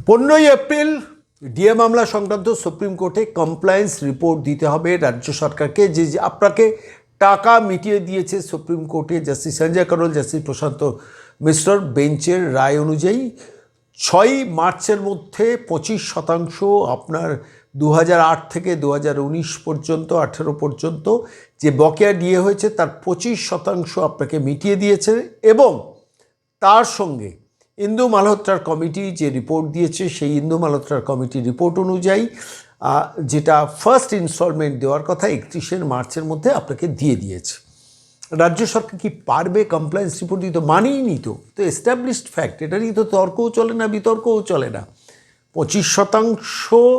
15ই April DA মামলা সংক্রান্ত supreme কোর্টে কমপ্লায়েন্স রিপোর্ট দিতে হবে রাজ্য সরকারকে, যে আপনাকে টাকা মিটিয়ে দিয়েছে সুপ্রিম কোর্টে জাস্টিস সঞ্জয় করোল, জাস্টিস প্রশান্ত মিশ্রর বেঞ্চের রায় অনুযায়ী 6ই মার্চের মধ্যে 25% আপনার 2008 থেকে 2019 পর্যন্ত 18 পর্যন্ত যে বকেয়া ডিএ হয়েছে তার 25% আপনাকে মিটিয়ে দিয়েছে। এবং তার সঙ্গে ইন্দু মালহোত্রার কমিটি যে রিপোর্ট দিয়েছে সেই ইন্দু মালহোত্রার কমিটির রিপোর্ট অনুযায়ী যেটা ফার্স্ট ইনস্টলমেন্ট দেওয়ার কথা 31 মার্চের মধ্যে আপনাকে দিয়ে দিয়েছে। রাজ্য সরকার কি পারবে কমপ্লায়েন্স রিপোর্ট দিতে? মানেই নিত তো এস্টাবলিশড ফ্যাক্ট, এটা নিয়ে তো তর্কও চলে না, বিতর্কও চলে না। 25%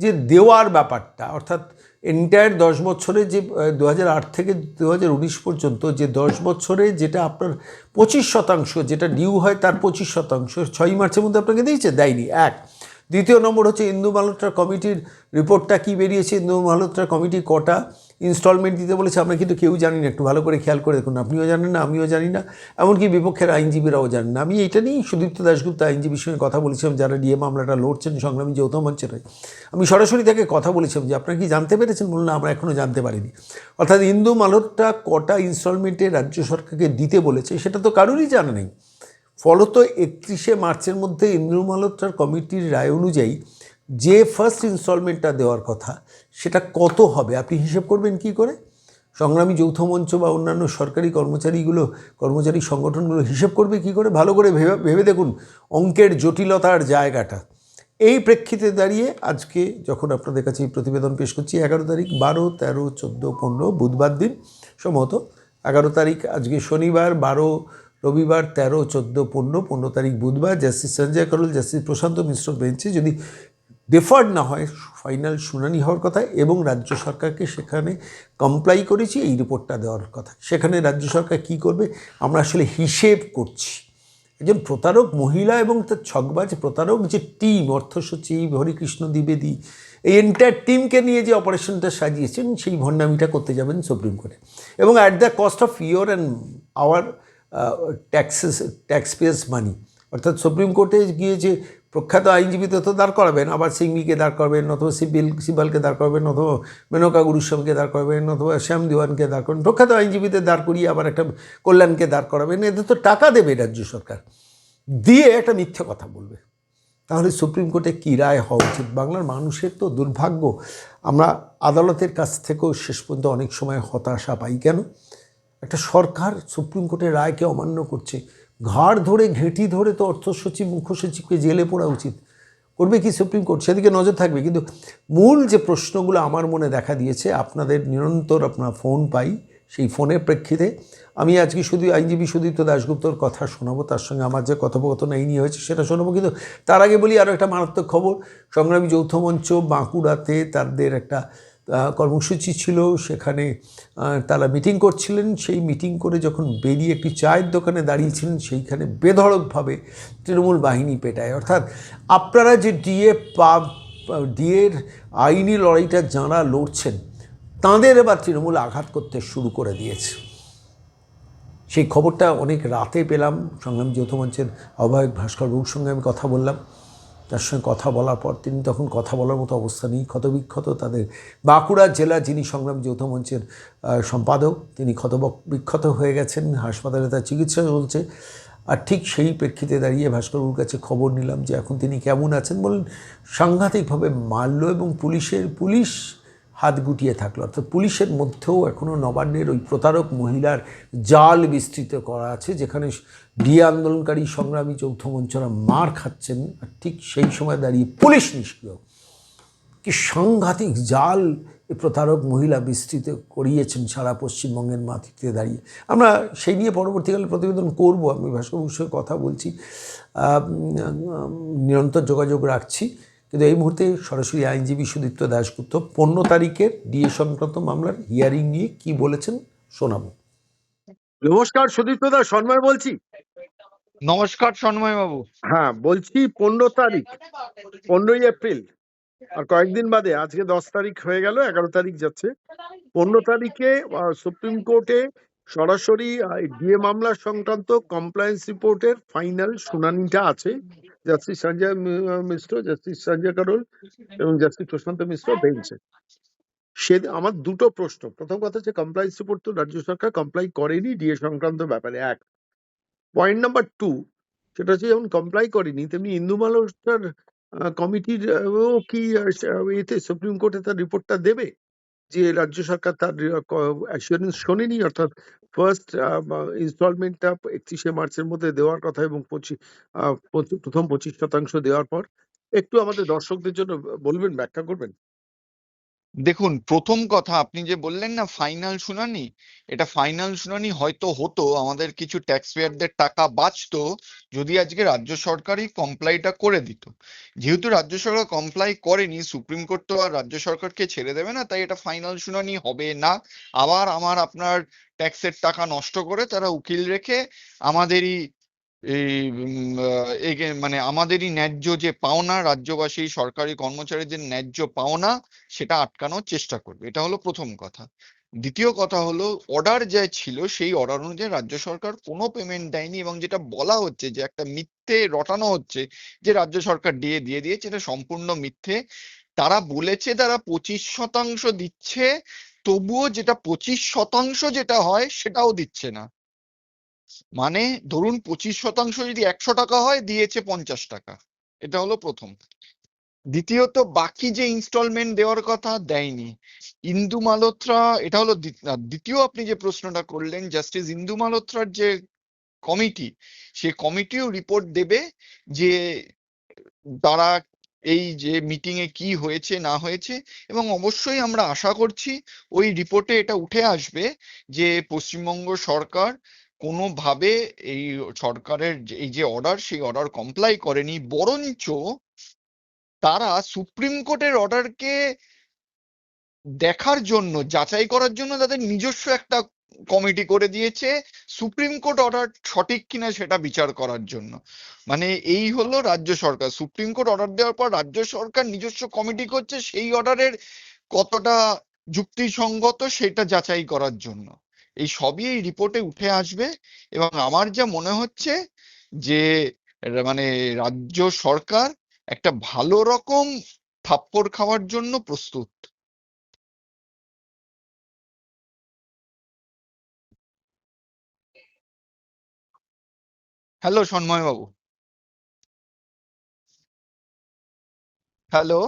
যে দেওয়ার ব্যাপারটা, অর্থাৎ এন্টায়ার 10 বছরে যে 2008 থেকে 2019 পর্যন্ত যে 10 বছরে যেটা আপনার 25% যেটা ডিউ হয় তার 25% 6ই মার্চের মধ্যে আপনাকে দিয়েছে, দেয়নি। এক। দ্বিতীয় নম্বর হচ্ছে ইন্দু মালহোত্রা কমিটির রিপোর্টটা কি বেরিয়েছে, ইন্দু মালহোত্রা কমিটি কটা ইনস্টলমেন্ট দিতে বলেছে আমরা কিন্তু কেউ জানি না। একটু ভালো করে খেয়াল করে দেখুন, আপনিও জানেন না, আমিও জানি না, এমনকি বিপক্ষের আইনজীবীরাও জানেন না। আমি এটা নিয়েই সুদীপ্ত দাশগুপ্ত আইনজীবীর সঙ্গে কথা বলেছিলাম, যারা ডিএ মামলাটা লড়ছেন সংগ্রামী যৌথ মঞ্চের হয়ে। আমি সরাসরি তাকে কথা বলেছিলাম যে আপনারা কি জানতে পেরেছেন? বলুন না, আমরা এখনও জানতে পারিনি। অর্থাৎ ইন্দু মালহোত্রা কটা ইনস্টলমেন্টে রাজ্য সরকারকে দিতে বলেছে সেটা তো কারোরই জানা নেই। ফলত 31 মার্চের মধ্যে ইন্দু মালহোত্রার কমিটির রায় অনুযায়ী যে ফার্স্ট ইনস্টলমেন্টটা দেওয়ার কথা সেটা কত হবে আপনি হিসেব করবেন কি করে? সংগ্রামী যৌথ মঞ্চ বা অন্যান্য সরকারি কর্মচারী সংগঠনগুলো হিসেব করবে কি করে? ভালো করে ভেবে দেখুন অঙ্কের জটিলতার জায়গাটা। এই প্রেক্ষিতে দাঁড়িয়ে আজকে যখন আপনাদের কাছে এই প্রতিবেদন পেশ করছি, 11 তারিখ, 12, 13, 14, 15 বুধবার দিন সম্ভবত, 11 তারিখ আজকে শনিবার, 12 রবিবার, 13, 14, 15 তারিখ বুধবার, জাস্টিস সঞ্জয় করোল, জাস্টিস প্রশান্ত মিশ্র বেঞ্চে যদি ডেফার্ড না হয় ফাইনাল শুনানি হওয়ার কথা এবং রাজ্য সরকারকে সেখানে কমপ্লাই করেছি এই রিপোর্টটা দেওয়ার কথা। সেখানে রাজ্য সরকার কি করবে আমরা আসলে হিসেব করছি। একজন প্রতারক মহিলা এবং তার ছকবাজ প্রতারক যে টিম, অর্থ সচিব হরিকৃষ্ণ দ্বিবেদী, এই এন্টায়ার টিমকে নিয়ে যে অপারেশনটা সাজিয়েছেন সেই ভণ্ডামিটা করতে যাবেন সুপ্রিম কোর্টে, এবং at the cost of your and our tax payers money. অর্থাৎ সুপ্রিম কোর্টে গিয়ে যে প্রখ্যাত আইনজীবীদের তো দাঁড় করাবেন, আবার সিংভিকে দাঁড় করবেন, অথবা সিবালকে দাঁড় করবেন, অথবা মেনকা গুরুস্বামীকে দাঁড় করবেন, অথবা শ্যাম দেওয়ানকে দাঁড় করবেন, প্রখ্যাত আইনজীবীদের দাঁড় করিয়ে আবার একটা কল্যাণকে দাঁড় করাবেন। এদের তো টাকা দেবে রাজ্য সরকার, দিয়ে একটা মিথ্যে কথা বলবে। তাহলে সুপ্রিম কোর্টে কী রায় হওয়া উচিত? বাংলার মানুষের তো দুর্ভাগ্য, আমরা আদালতের কাছ থেকেও শেষ পর্যন্ত অনেক সময় হতাশা পাই। কেন? একটা সরকার সুপ্রিম কোর্টের রায়কে অমান্য করছে, ঘাড় ধরে ঘেঁটি ধরে তো অর্থ সচিব মুখ্য সচিবকে জেলে পড়া উচিত। করবে কি সুপ্রিম কোর্ট? সেদিকে নজর থাকবে। কিন্তু মূল যে প্রশ্নগুলো আমার মনে দেখা দিয়েছে, আপনাদের নিরন্তর আপনার ফোন পাই, সেই ফোনের প্রেক্ষিতে আমি আজকে শুধু আইনজীবী সুদীপ্ত দাশগুপ্তর কথা শোনাবো, তার সঙ্গে আমার যে কথোপকথন এই নিয়ে হয়েছে সেটা শোনাবো। কিন্তু তার আগে বলি আরও একটা মারাত্মক খবর। সংগ্রামী যৌথ মঞ্চ বাঁকুড়াতে তাদের একটা কর্মসূচি ছিল, সেখানে তারা মিটিং করছিলেন। সেই মিটিং করে যখন বেরিয়ে একটি চায়ের দোকানে দাঁড়িয়েছিলেন, সেইখানে বেধড়কভাবে তৃণমূল বাহিনী পেটায়। অর্থাৎ আপনারা যে ডিএর আইনি লড়াইটা যাঁরা লড়ছেন তাঁদের এবার তৃণমূল আঘাত করতে শুরু করে দিয়েছে। সেই খবরটা অনেক রাতে পেলাম। সংগ্রামী যৌথ মঞ্চের আহ্বায়ক ভাস্কর বাবুর সঙ্গে আমি কথা বললাম। তার সঙ্গে কথা বলার পর তিনি তখন কথা বলার মতো অবস্থা নেই, ক্ষতবিক্ষত। তাদের বাঁকুড়া জেলা যিনি সংগ্রাম যৌথ মঞ্চের সম্পাদক, তিনি ক্ষতবিক্ষত হয়ে গেছেন, হাসপাতালে তার চিকিৎসা চলছে। আর ঠিক সেই প্রেক্ষিতে দাঁড়িয়ে ভাস্করবাবুর কাছে খবর নিলাম যে এখন তিনি কেমন আছেন। বলেন সাংঘাতিকভাবে মারল এবং পুলিশ হাত গুটিয়ে থাকলো। অর্থাৎ পুলিশের মধ্যেও এখনও নবান্নের ওই প্রতারক মহিলার জাল বিস্তৃত করা আছে, যেখানে ডিএ আন্দোলনকারী সংগ্রামী যৌথ মঞ্চরা মার খাচ্ছেন আর ঠিক সেই সময় দাঁড়িয়ে পুলিশ নিষ্ক্রিয়। কি সাংঘাতিক জাল এ প্রতারক মহিলা বিস্তৃত করিয়েছেন সারা পশ্চিমবঙ্গের মাটিতে দাঁড়িয়ে। আমরা সেই নিয়ে পরবর্তীকালে প্রতিবেদন করব। আমি ভাস্করবাবুর সঙ্গে কথা বলছি, নিরন্তর যোগাযোগ রাখছি। কিন্তু এই মুহূর্তে সরাসরি আইনজীবী সুদীপ্ত দাশগুপ্ত 15 তারিখের ডিএ সংক্রান্ত মামলার হিয়ারিং নিয়ে কি বলেছেন শোনাবো। নমস্কার সুদীপ্ত দাস, সন্ময় বলছি। নমস্কার সন্ময় বাবু। হ্যাঁ বলছি 15 তারিখ, 15ই এপ্রিল, আর কয়েকদিন বাদে, আজকে 10 তারিখ হয়ে গেল, 11 তারিখ যাচ্ছে। 15 তারিখে সুপ্রিম কোর্টে সরাসরি ডিএ মামলা সংক্রান্ত কমপ্লায়েন্স রিপোর্টের ফাইনাল শুনানিটা আছে। জাস্টিস সঞ্জয় মিশ্র, জাস্টিস সঞ্জয় কারোল এবং জাস্টিস প্রশান্ত মিশ্র বেঞ্চে। সে আমার দুটো প্রশ্ন। প্রথম কথা হচ্ছে কমপ্লায়েন্স রিপোর্ট তো রাজ্য সরকার কমপ্লাই করেনি ডিএ সংক্রান্ত ব্যাপারে, এক। পয়েন্ট নাম্বার টু, সেটা হচ্ছে যেমন কমপ্লাই করেনি তেমনি ইন্দু মালহোত্রার কমিটির ও কি এতে সুপ্রিম কোর্টে তার রিপোর্টটা দেবে যে রাজ্য সরকার তার অ্যাসিওরেন্স শোনেনি, অর্থাৎ ফার্স্ট ইনস্টলমেন্টটা 31শে মার্চের মধ্যে দেওয়ার কথা এবং প্রথম 25% দেওয়ার পর। একটু আমাদের দর্শকদের জন্য বলবেন, ব্যাখ্যা করবেন? দেখুন, প্রথম কথা আপনি যে বললেন না ফাইনাল শুনানি, এটা ফাইনাল শুনানি হয়তো হতো, আমাদের কিছু ট্যাক্স পেয়ারদের টাকা বাঁচতো যদি আজকে রাজ্য সরকারই কমপ্লাইটা করে দিত। যেহেতু রাজ্য সরকার কমপ্লাই করেনি, সুপ্রিম কোর্ট তো আর রাজ্য সরকারকে ছেড়ে দেবে না, তাই এটা ফাইনাল শুনানি হবে না। আবার আপনার ট্যাক্সের টাকা নষ্ট করে তারা উকিল রেখে আমাদেরই এই মানে আমাদেরই ন্যায্য যে পাওনা, রাজ্যবাসী সরকারি কর্মচারীদের ন্যায্য পাওনা, সেটা আটকানোর চেষ্টা করবে। এটা হলো প্রথম কথা। দ্বিতীয় কথা হলো, অর্ডার যা ছিল সেই অর্ডার অনুযায়ী রাজ্য সরকার কোনো পেমেন্ট দেয়নি, এবং যেটা বলা হচ্ছে যে একটা মিথ্যে রটানো হচ্ছে যে রাজ্য সরকার দিয়ে দিয়েছে, এটা সম্পূর্ণ মিথ্যে। তারা বলেছে তারা 25% দিচ্ছে, তবুও যেটা 25% যেটা হয় সেটাও দিচ্ছে না। মানে ধরুন 25% যদি 100 টাকা হয়, দিয়েছে 50 টাকা। এটা হলো প্রথম। দ্বিতীয়ত, বাকি যে ইনস্টলমেন্ট দেওয়ার কথা দেয়নি। ইন্দু মালহোত্রা, এটা হলো দ্বিতীয় আপনি যে প্রশ্নটা করলেন, জাস্টিস ইন্দু মালহোত্রার যে কমিটি, সে কমিটিও রিপোর্ট দেবে যে তারা এই যে মিটিং এ কি হয়েছে না হয়েছে। এবং অবশ্যই আমরা আশা করছি ওই রিপোর্টে এটা উঠে আসবে যে পশ্চিমবঙ্গ সরকার কোনোভাবে এই সরকারের এই যে অর্ডার, সেই অর্ডার কমপ্লাই করেনি, বরঞ্চ তারা সুপ্রিম কোর্টের অর্ডারকে দেখার জন্য, যাচাই করার জন্য তাদের নিজস্ব একটা কমিটি করে দিয়েছে, সুপ্রিম কোর্ট অর্ডার সঠিক কিনা সেটা বিচার করার জন্য। মানে এই হলো রাজ্য সরকার, সুপ্রিম কোর্ট অর্ডার দেওয়ার পর রাজ্য সরকার নিজস্ব কমিটি করছে সেই অর্ডারের কতটা যুক্তিসঙ্গত সেটা যাচাই করার জন্য। এই সবই এই রিপোর্টে উঠে আসবে, এবং আমার যা মনে হচ্ছে যে মানে রাজ্য সরকার একটা ভালো রকম থাপ্পড় খাওয়ার জন্য প্রস্তুত। হ্যালো সন্ময় বাবু। হ্যালো।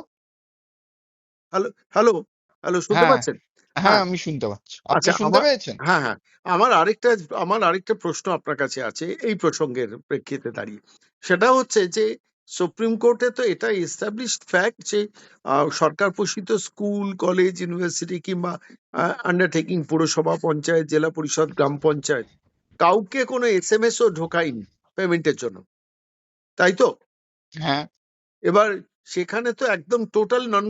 হ্যালো, হ্যালো, হ্যালো, শুনতে হ্যাঁ, পাচ্ছেন? হ্যাঁ, হ্যাঁ। আমি শুনতে পাচ্ছি, আপনি আচ্ছা, শুনতে আমার, পেয়েছেন? হ্যাঁ, হ্যাঁ। আমার আরেকটা প্রশ্ন আপনার কাছে আছে এই প্রসঙ্গের প্রেক্ষিতে দাঁড়িয়ে। সেটা হচ্ছে যে সুপ্রিম কোর্টে তো এটা এস্টাবলিশড ফ্যাক্ট যে সরকার পোষিত স্কুল, কলেজ, ইউনিভার্সিটি কিংবা আন্ডারটেকিং, পুরসভা, পঞ্চায়েত, জেলা পরিষদ, গ্রাম পঞ্চায়েত, কাউকে কোনো এসএমএস ও ঢোকায়নি পেমেন্টের জন্য, তাই তো? হ্যাঁ। এবার সেখানে তো একদম টোটাল নন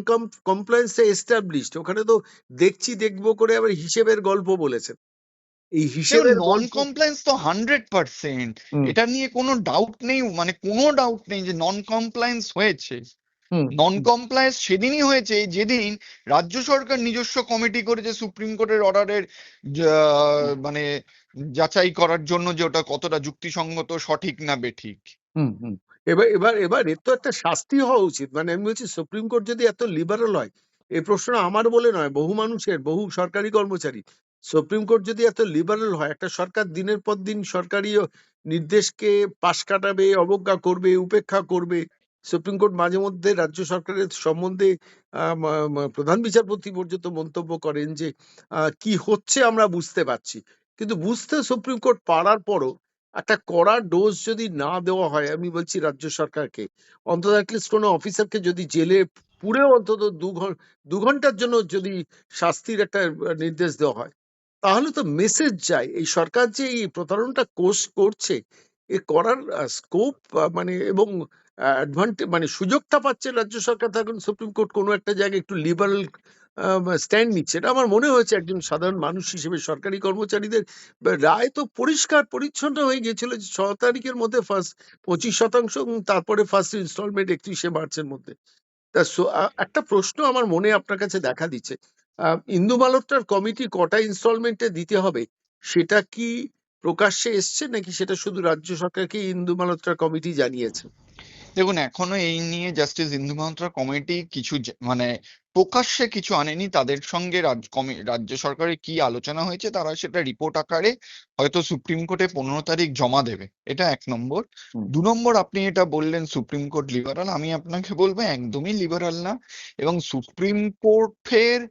কমপ্লায়েন্স এস্টাবলিশড। ওখানে তো দেখছি দেখবো করে আবার হিসেবের গল্প বলেছেন। এই দেখুন, হিসেবের নন গল্প। কমপ্লায়েন্স তো 100%, হুম, এটা নিয়ে কোনো ডাউট নেই, মানে কোনো ডাউট নেই যে নন কমপ্লায়েন্স হয়েছে। হুম, নন হুম, কমপ্লায়েন্স সেদিনই হয়েছে যেদিন রাজ্য সরকার নিজস্ব কমিটি করেছে সুপ্রিম কোর্টের অর্ডারের মানে যাচাই করার জন্য যে ওটা কতটা যুক্তিসঙ্গত, সঠিক না বেঠিক। হুম, হুম। এবার এর তো একটা শাস্তি হওয়া উচিত। মানে আমি বলছি সুপ্রিম কোর্ট যদি এত লিবারাল হয়, এই প্রশ্ন আমার বলে নয়, বহু মানুষের, বহু সরকারি কর্মচারী, সুপ্রিম কোর্ট যদি এত লিবারাল হয়, একটা সরকার দিনের পর দিন সরকারি নির্দেশকে পাশ কাটাবে, অবজ্ঞা করবে, উপেক্ষা করবে। সুপ্রিম কোর্ট মাঝে মধ্যে রাজ্য সরকারের সম্বন্ধে প্রধান বিচারপতি পর্যন্ত মন্তব্য করেন যে কি হচ্ছে আমরা বুঝতে পারছি, কিন্তু বুঝতে সুপ্রিম কোর্ট পারার পরও একটা কড়া ডোজ যদি না দেওয়া হয়, আমি বলছি রাজ্য সরকারকে, অন্তত অ্যাটলিস্ট কোনো অফিসারকে যদি জেলে পুরেও অন্তত 2 ঘন্টার জন্য যদি শাস্তির একটা নির্দেশ দেওয়া হয়, তাহলে তো মেসেজ যায় এই সরকার যে এই প্রতারণাটা কোর্স করছে, এ করার স্কোপ মানে এবং মানে সুযোগটা পাচ্ছে রাজ্য সরকার, তখন সুপ্রিম কোর্ট কোনো একটা জায়গায় একটু লিবারাল স্ট্যান্ড নিচ্ছে। এটা আমার মনে হয়েছে একজন সাধারণ মানুষ হিসেবে। সরকারি কর্মচারীদের রায় তো পরিষ্কার পরিচ্ছন্ন হয়ে গিয়েছিল যে 6 তারিখের মধ্যে ফার্স্ট 25% এবং তারপরে ফার্স্ট ইনস্টলমেন্ট 31শে মার্চের মধ্যে। একটা প্রশ্ন আমার মনে আপনার কাছে দেখা দিচ্ছে, ইন্দু মালহোত্রার কমিটি কটা ইনস্টলমেন্টে দিতে হবে সেটা কি প্রকাশ্যে এসছে, নাকি সেটা শুধু রাজ্য সরকারকে ইন্দু মালহোত্রার কমিটি জানিয়েছে? দেখুন এখনো এই নিয়ে জাস্টিস ইন্দু মালহোত্রা কমিটি কিছু মানে প্রকাশ্যে কিছু আনেনি। তাদের সঙ্গে রাজ্য সরকারের কি আলোচনা হয়েছে তারা সেটা রিপোর্ট আকারে হয়তো সুপ্রিম কোর্টে 15 তারিখ জমা দেবে, এটা 1 নম্বর। হুম। 2 নম্বর, আপনি এটা বললেন সুপ্রিম কোর্ট লিবারাল, আমি আপনাকে বলবো একদমই লিবারাল না। এবং সুপ্রিম কোর্টের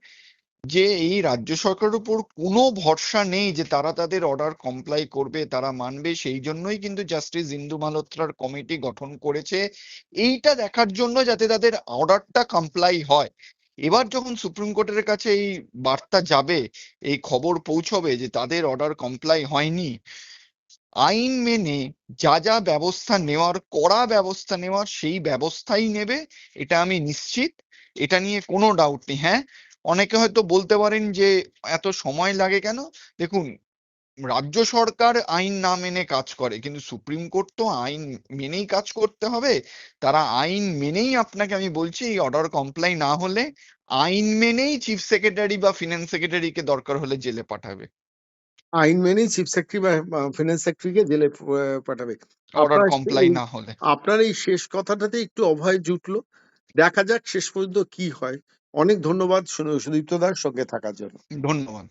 যে এই রাজ্য সরকারের উপর কোনো ভরসা নেই যে তারা তাদের অর্ডার কমপ্লাই করবে, তারা মানবে, সেই জন্যই কিন্তু জাস্টিস ইন্দু মালহোত্রার কমিটি গঠন করেছে, এইটা দেখার জন্য যাতে তাদের অর্ডারটা কমপ্লাই হয়। এবার যখন সুপ্রিম কোর্টের কাছে এই বার্তা যাবে, এই খবর পৌঁছবে যে তাদের অর্ডার কমপ্লাই হয়নি, আইন মেনে যা যা ব্যবস্থা নেওয়ার, কড়া ব্যবস্থা নেওয়ার, সেই ব্যবস্থাই নেবে, এটা আমি নিশ্চিত। এটা নিয়ে কোনো ডাউট নেই। হ্যাঁ, অনেকে হয়তো বলতে পারেন যে এত সময় লাগে কেন। দেখুন, রাজ্য সরকার আইন না মেনে কাজ করে, কিন্তু সুপ্রিম কোর্ট তো আইন মেনেই কাজ করতে হবে। তারা আইন মেনেই, আপনাকে আমি বলছি, এই অর্ডার কমপ্লাই না হলে আইন মেনেই চিফ সেক্রেটারি বা ফিনান্স সেক্রেটারিকে দরকার হলে জেলে পাঠাবে, আইন মেনেই চিফ সেক্রেটারি বা ফিনান্স সেক্রেটারিকে জেলে পাঠাবে। অর্ডার আপনার কমপ্লাই এই না হলে। আপনার এই শেষ কথাটাতে একটু অভয় জুটলো। দেখা যাক শেষ পর্যন্ত কি হয়। অনেক ধন্যবাদ সুদীপ্ত দার সঙ্গে থাকার জন্য। ধন্যবাদ।